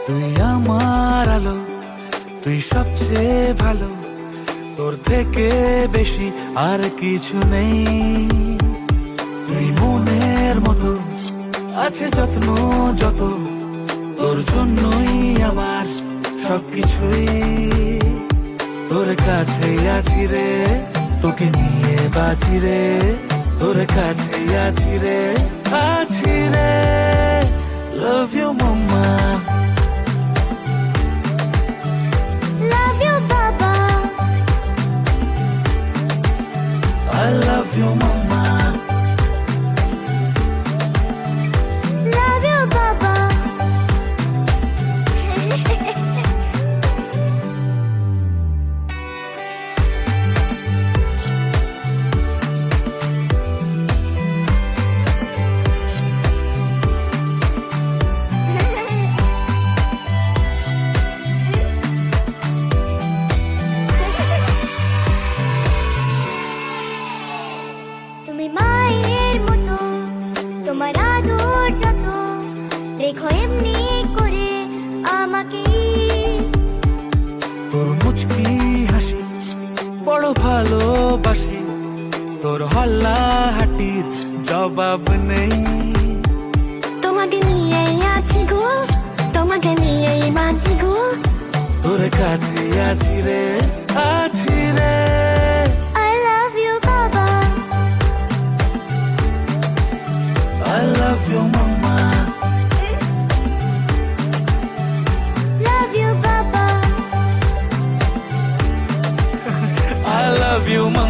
তুই আমার আলো, তুই সবচেয়ে ভালো, তোর থেকে বেশি আর কিছু নেই। তুই মনের মতো আছে যত্ন যত, তোর জন্যই আমার সবকিছুই। তোর কাছে আছি রে, তোকে নিয়ে বাঁচি রে, তোর কাছে আছি রে, আছি রে। Love you mama, Love you, Baba. I love you mama. Love you, Baba. তুমি মায়ের মতো, তোমার আদর যত, রেখো এমনি করে আমাকে। তোর মুচকি হাসি বড় ভালোবাসি, তোর হল্লা হাটির জবাব নেই। তোমাকে নিয়েই আছি গো, তোমাকে নিয়েই বাঁচি গো। তোর কাছে আছি রে, আছি রে। I love you, Baba. I love you mama, Love you, Baba. I love you mamma.